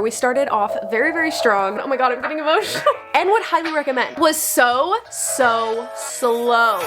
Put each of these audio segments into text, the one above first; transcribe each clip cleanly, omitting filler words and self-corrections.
We started off very, very strong. Oh my god, I'm getting emotional. And would highly recommend. Was so slow.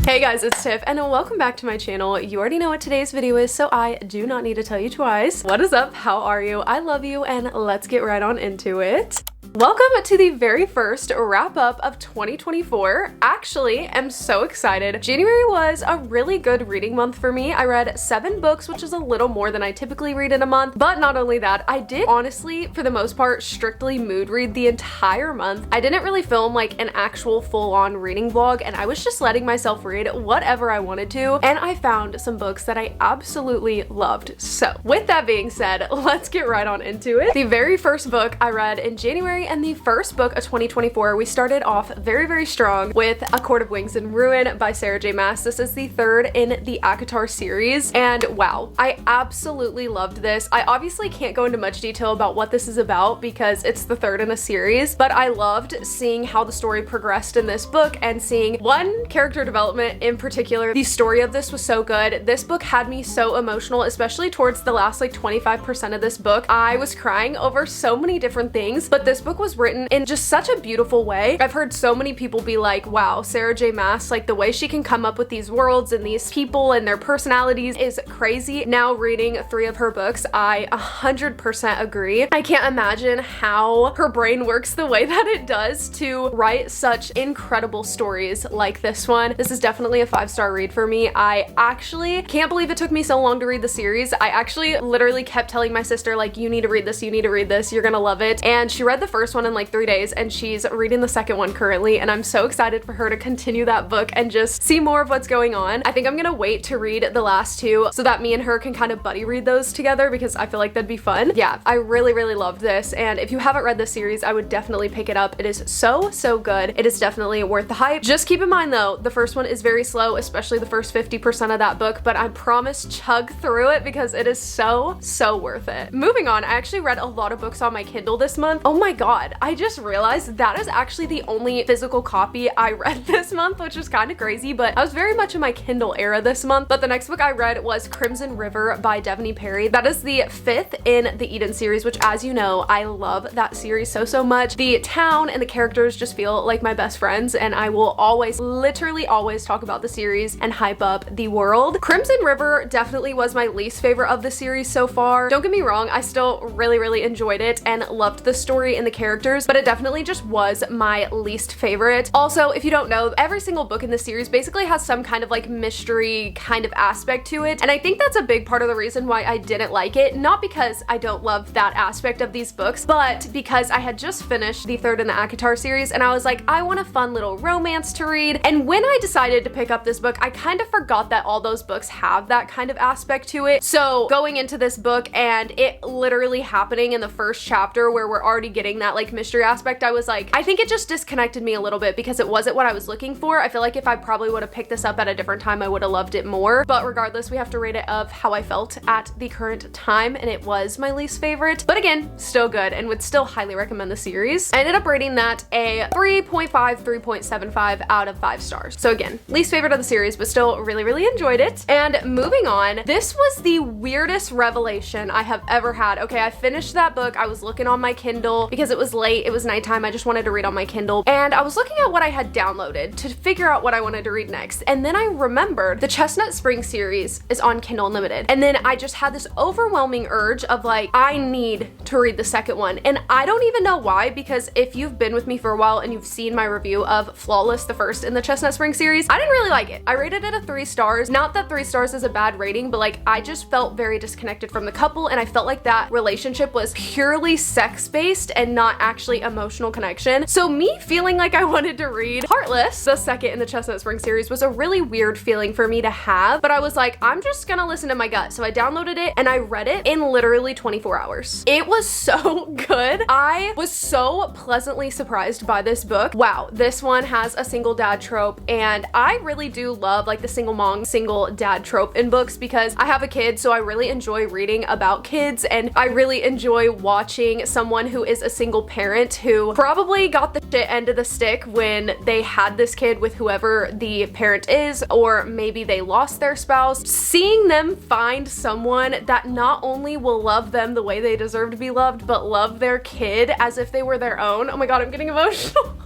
Hey guys, it's Tiff and welcome back to my channel. You already know what today's video is, so I do not need to tell you twice. What is up? How are you? I love you and let's get right on into it. Welcome to the very first wrap up of 2024. Actually, I'm so excited. January was a really good reading month for me. I read 7 books, which is a little more than I typically read in a month. But not only that, I did honestly, for the most part, strictly mood read the entire month. I didn't really film like an actual full-on reading vlog, and I was just letting myself read whatever I wanted to. And I found some books that I absolutely loved. So with that being said, let's get right on into it. The very first book I read in January and the first book of 2024, we started off very, very strong with A Court of Wings and Ruin by Sarah J. Maas. This is the third in the ACOWar series, and wow, I absolutely loved this. I obviously can't go into much detail about what this is about because it's the third in a series, but I loved seeing how the story progressed in this book and seeing one character development in particular. The story of this was so good. This book had me so emotional, especially towards the last like 25% of this book. I was crying over so many different things, but this book was written in just such a beautiful way. I've heard so many people be like, wow, Sarah J. Maas, like the way she can come up with these worlds and these people and their personalities is crazy. Now reading 3 of her books, I 100% agree. I can't imagine how her brain works the way that it does to write such incredible stories like this one. This is definitely a 5-star read for me. I actually can't believe it took me so long to read the series. I actually literally kept telling my sister, like, you need to read this, you need to read this, you're gonna love it. And she read the first one in like 3 days and she's reading the second one currently, and I'm so excited for her to continue that book and just see more of what's going on. I think I'm gonna wait to read the last 2 so that me and her can kind of buddy read those together because I feel like that'd be fun. Yeah, I really, really loved this, and if you haven't read this series, I would definitely pick it up. It is so good. It is definitely worth the hype. Just keep in mind though, the first one is very slow, especially the first 50% of that book, but I promise chug through it because it is so worth it. Moving on, I actually read a lot of books on my Kindle this month. Oh my god, I just realized that is actually the only physical copy I read this month, which is kind of crazy, but I was very much in my Kindle era this month. But the next book I read was Crimson River by Devney Perry. That is the 5th in the Eden series, which, as you know, I love that series so much. The town and the characters just feel like my best friends, and I will always, literally always talk about the series and hype up the world. Crimson River definitely was my least favorite of the series so far. Don't get me wrong, I still really enjoyed it and loved the story and the characters, but it definitely just was my least favorite. Also, if you don't know, every single book in the series basically has some kind of like mystery kind of aspect to it, and I think that's a big part of the reason why I didn't like it. Not because I don't love that aspect of these books, but because I had just finished the 3rd in the ACOWar series and I was like, I want a fun little romance to read. And when I decided to pick up this book, I kind of forgot that all those books have that kind of aspect to it. So going into this book and it literally happening in the first chapter where we're already getting that like mystery aspect, I was like, I think it just disconnected me a little bit because it wasn't what I was looking for. I feel like if I probably would have picked this up at a different time, I would have loved it more. But regardless, we have to rate it of how I felt at the current time, and it was my least favorite. But again, still good and would still highly recommend the series. I ended up rating that a 3.5, 3.75 out of 5 stars. So again, least favorite of the series, but still really enjoyed it. And moving on, this was the weirdest revelation I have ever had. Okay, I finished that book. I was looking on my Kindle because it was late, it was nighttime, I just wanted to read on my Kindle, and I was looking at what I had downloaded to figure out what I wanted to read next, and then I remembered the Chestnut Spring series is on Kindle Unlimited, and then I just had this overwhelming urge of like, I need to read the second one, and I don't even know why, because if you've been with me for a while and you've seen my review of Flawless, the first in the Chestnut Spring series, I didn't really like it. I rated it a 3 stars. Not that 3 stars is a bad rating, but like I just felt very disconnected from the couple, and I felt like that relationship was purely sex-based and not actually emotional connection. So me feeling like I wanted to read Heartless, the second in the Chestnut Spring series, was a really weird feeling for me to have, but I was like, I'm just gonna listen to my gut. So I downloaded it and I read it in literally 24 hours. It was so good. I was so pleasantly surprised by this book. Wow, this one has a single dad trope, and I really do love like the single mom, single dad trope in books because I have a kid, so I really enjoy reading about kids, and I really enjoy watching someone who is a single parent who probably got the shit end of the stick when they had this kid with whoever the parent is, or maybe they lost their spouse. Seeing them find someone that not only will love them the way they deserve to be loved, but love their kid as if they were their own. Oh my god, I'm getting emotional.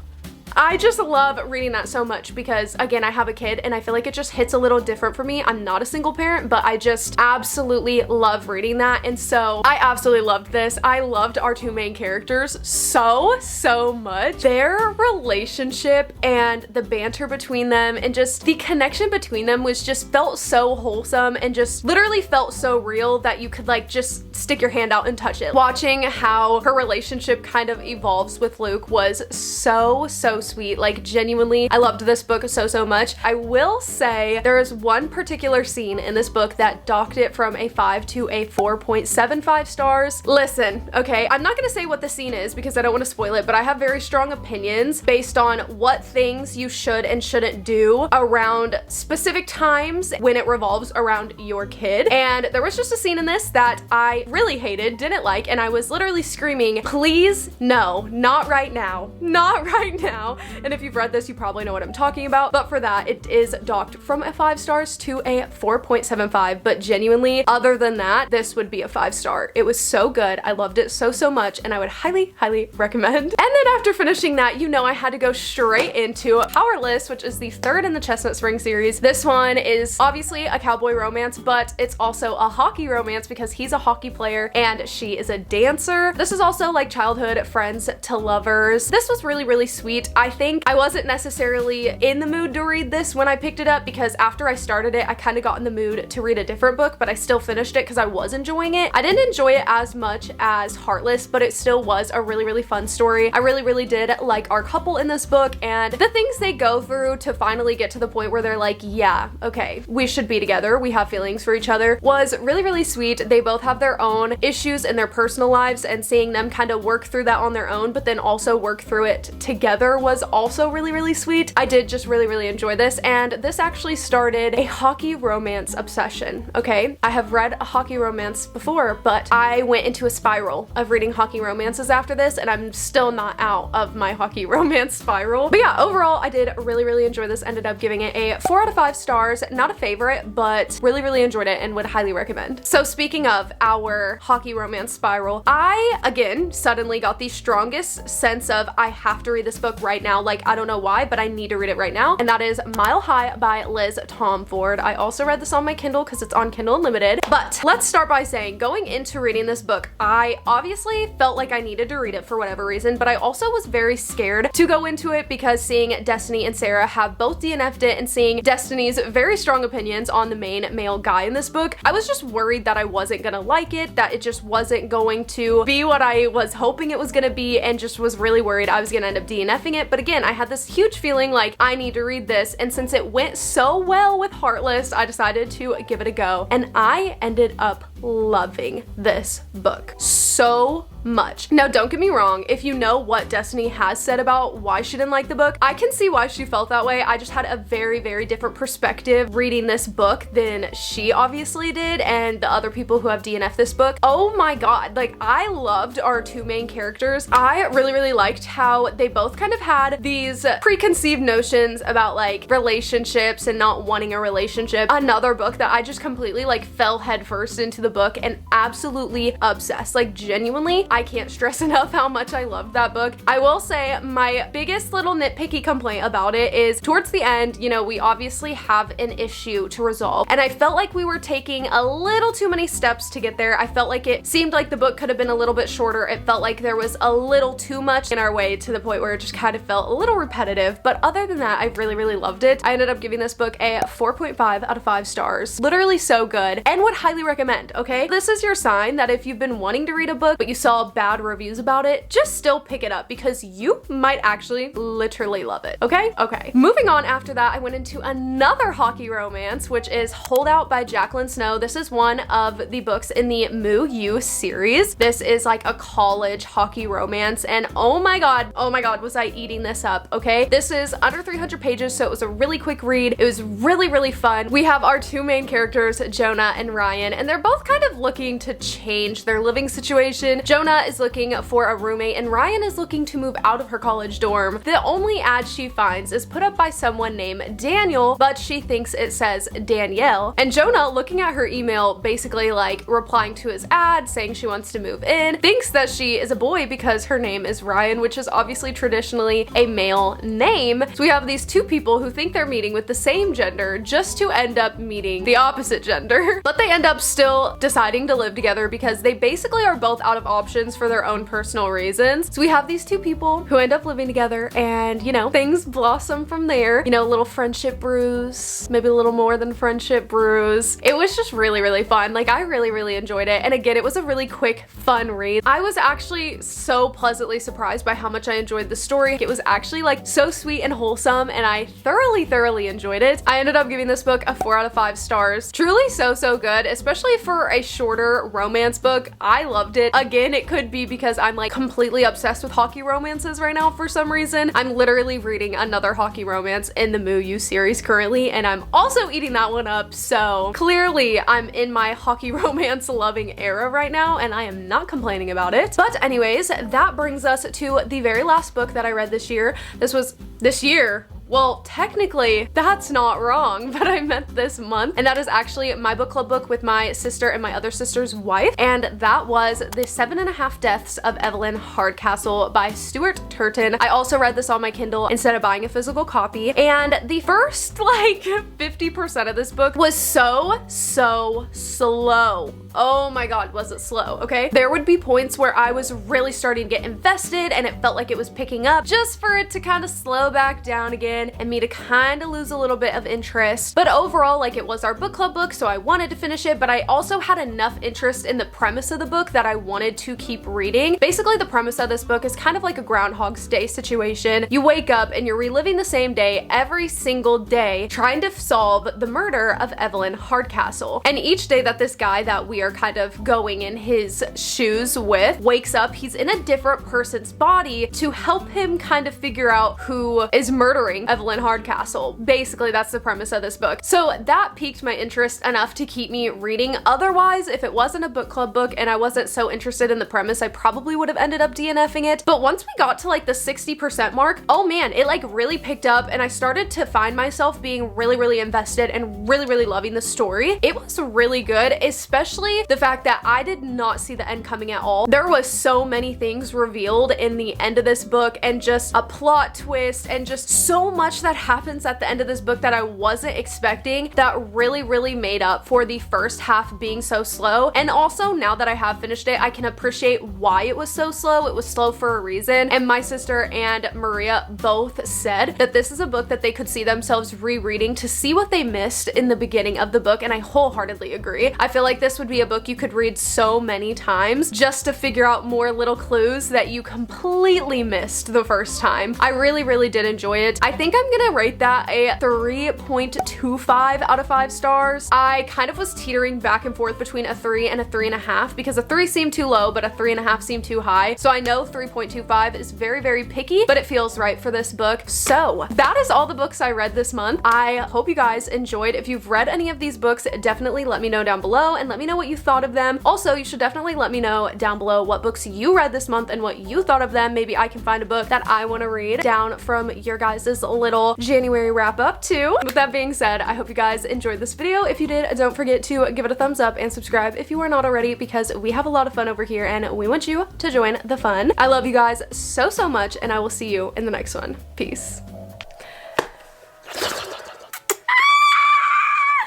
I just love reading that so much because, again, I have a kid and I feel like it just hits a little different for me. I'm not a single parent, but I just absolutely love reading that. And so I absolutely loved this. I loved our two main characters so much. Their relationship and the banter between them and just the connection between them was just felt so wholesome and just literally felt so real that you could like just stick your hand out and touch it. Watching how her relationship kind of evolves with Luke was so sweet. Like, genuinely, I loved this book so much. I will say there is one particular scene in this book that docked it from a 5 to a 4.75 stars. Listen, okay, I'm not gonna say what the scene is because I don't want to spoil it, but I have very strong opinions based on what things you should and shouldn't do around specific times when it revolves around your kid. And there was just a scene in this that I really hated, didn't like, and I was literally screaming, please, no, not right now, not right now. And if you've read this, you probably know what I'm talking about. But for that, it is docked from a 5 stars to a 4.75. But genuinely, other than that, this would be a 5-star. It was so good. I loved it so much, and I would highly recommend. And then after finishing that, you know I had to go straight into Powerless, which is the third in the Chestnut Spring series. This one is obviously a cowboy romance, but it's also a hockey romance because he's a hockey player and she is a dancer. This is also like childhood friends to lovers. This was really sweet. I think I wasn't necessarily in the mood to read this when I picked it up because after I started it, I kind of got in the mood to read a different book, but I still finished it because I was enjoying it. I didn't enjoy it as much as Heartless, but it still was a really fun story. I really did like our couple in this book and the things they go through to finally get to the point where they're like, yeah, okay, we should be together. We have feelings for each other was really sweet. They both have their own issues in their personal lives and seeing them kind of work through that on their own, but then also work through it together was also really sweet. I did just really enjoy this, and this actually started a hockey romance obsession, okay? I have read a hockey romance before, but I went into a spiral of reading hockey romances after this, and I'm still not out of my hockey romance spiral. But yeah, overall, I did really enjoy this. Ended up giving it a 4 out of 5 stars. Not a favorite, but really enjoyed it and would highly recommend. So speaking of our hockey romance spiral, I, again, suddenly got the strongest sense of I have to read this book right now. Like, I don't know why, but I need to read it right now. And that is Mile High by Liz Tomford. I also read this on my Kindle because it's on Kindle Unlimited. But let's start by saying, going into reading this book, I obviously felt like I needed to read it for whatever reason, but I also was very scared to go into it because seeing Destiny and Sarah have both DNF'd it and seeing Destiny's very strong opinions on the main male guy in this book, I was just worried that I wasn't gonna like it, that it just wasn't going to be what I was hoping it was gonna be, and just was really worried I was gonna end up DNFing it. But again, I had this huge feeling like I need to read this, and since it went so well with Heartless, I decided to give it a go, and I ended up loving this book so much. Now, don't get me wrong, if you know what Destiny has said about why she didn't like the book, I can see why she felt that way. I just had a very different perspective reading this book than she obviously did and the other people who have DNF'd this book. Oh my god, like, I loved our two main characters. I really liked how they both kind of had these preconceived notions about like relationships and not wanting a relationship. Another book that I just completely like fell headfirst into the book and absolutely obsessed. Like, genuinely, I can't stress enough how much I loved that book. I will say my biggest little nitpicky complaint about it is towards the end, you know, we obviously have an issue to resolve, and I felt like we were taking a little too many steps to get there. I felt like it seemed like the book could have been a little bit shorter. It felt like there was a little too much in our way to the point where it just kind of felt a little repetitive, but other than that, I really loved it. I ended up giving this book a 4.5 out of 5 stars. Literally so good, and would highly recommend, okay? This is your sign that if you've been wanting to read a book but you saw bad reviews about it, just still pick it up because you might actually literally love it, okay? Okay. Moving on after that, I went into another hockey romance, which is Holdout by Jacqueline Snow. This is one of the books in the Moo You series. This is like a college hockey romance, and oh my god, was I eating this up, okay? This is under 300 pages, so it was a really quick read. It was really fun. We have our two main characters, Jonah and Ryan, and they're both kind of looking to change their living situation. Jonah is looking for a roommate and Ryan is looking to move out of her college dorm. The only ad she finds is put up by someone named Daniel, but she thinks it says Danielle. And Jonah, looking at her email, basically like replying to his ad saying she wants to move in, thinks that she is a boy because her name is Ryan, which is obviously traditionally a male name. So we have these two people who think they're meeting with the same gender just to end up meeting the opposite gender. But they end up still deciding to live together because they basically are both out of options for their own personal reasons. So we have these two people who end up living together and, you know, things blossom from there. You know, a little friendship brews, maybe a little more than friendship brews. It was just really, really fun. Like, I really, really enjoyed it. And again, it was a really quick, fun read. I was actually so pleasantly surprised by how much I enjoyed the story. It was actually like so sweet and wholesome and I thoroughly enjoyed it. I ended up giving this book a 4 out of 5 stars. Truly so good, especially for a shorter romance book. I loved it. Again, it could be because I'm like completely obsessed with hockey romances right now for some reason. I'm literally reading another hockey romance in the Moo You series currently, and I'm also eating that one up. So clearly I'm in my hockey romance loving era right now, and I am not complaining about it. But anyways, that brings us to the very last book that I read this year. This was this year. Well, technically, that's not wrong, but I meant this month, and that is actually my book club book with my sister and my other sister's wife, and that was The 7.5 Deaths of Evelyn Hardcastle by Stuart Turton. I also read this on my Kindle instead of buying a physical copy, and the first, like, 50% of this book was so slow. Oh my god, was it slow, okay? There would be points where I was really starting to get invested and it felt like it was picking up, just for it to kind of slow back down again and me to kind of lose a little bit of interest. But overall, like, it was our book club book, so I wanted to finish it, but I also had enough interest in the premise of the book that I wanted to keep reading. Basically, the premise of this book is kind of like a Groundhog's Day situation. You wake up and you're reliving the same day every single day, trying to solve the murder of Evelyn Hardcastle. And each day that this guy that we are kind of going in his shoes with wakes up, he's in a different person's body to help him kind of figure out who is murdering Evelyn Hardcastle. Basically, that's the premise of this book. So that piqued my interest enough to keep me reading. Otherwise, if it wasn't a book club book and I wasn't so interested in the premise, I probably would have ended up DNFing it. But once we got to like the 60% mark, oh man, it like really picked up and I started to find myself being really invested and really loving the story. It was really good, especially the fact that I did not see the end coming at all. There was so many things revealed in the end of this book and just a plot twist and just so much that happens at the end of this book that I wasn't expecting that really made up for the first half being so slow. And also, now that I have finished it, I can appreciate why it was so slow. It was slow for a reason. And my sister and Maria both said that this is a book that they could see themselves rereading to see what they missed in the beginning of the book, and I wholeheartedly agree. I feel like this would be a book you could read so many times just to figure out more little clues that you completely missed the first time. I really did enjoy it. I think I'm gonna rate that a 3.25 out of 5 stars. I kind of was teetering back and forth between a 3 and a 3.5 because a 3 seemed too low, but a 3.5 seemed too high. So I know 3.25 is very picky, but it feels right for this book. So that is all the books I read this month. I hope you guys enjoyed. If you've read any of these books, definitely let me know down below and let me know what you thought of them. Also, you should definitely let me know down below what books you read this month and what you thought of them. Maybe I can find a book that I want to read down from your guys' little January wrap up too. With that being said, I hope you guys enjoyed this video. If you did, don't forget to give it a thumbs up and subscribe if you are not already, because we have a lot of fun over here and we want you to join the fun. I love you guys so much, and I will see you in the next one. Peace.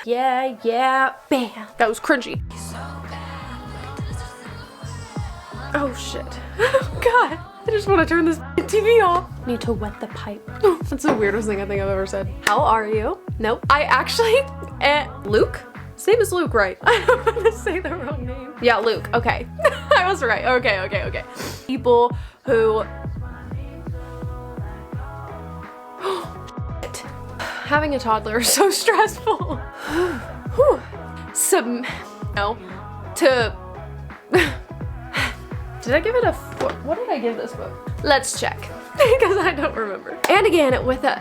Yeah, bam. That was cringy. Oh shit. God, I just want to turn this TV off. Need to wet the pipe. That's the weirdest thing I think I've ever said. How are you? Nope. I actually, Luke? His name is Luke, right? I don't want to say the wrong name. Yeah, Luke, okay. I was right, okay. People who, having a toddler is so stressful. Did I give it a 4? What did I give this book? Let's check, because I don't remember. And again, with a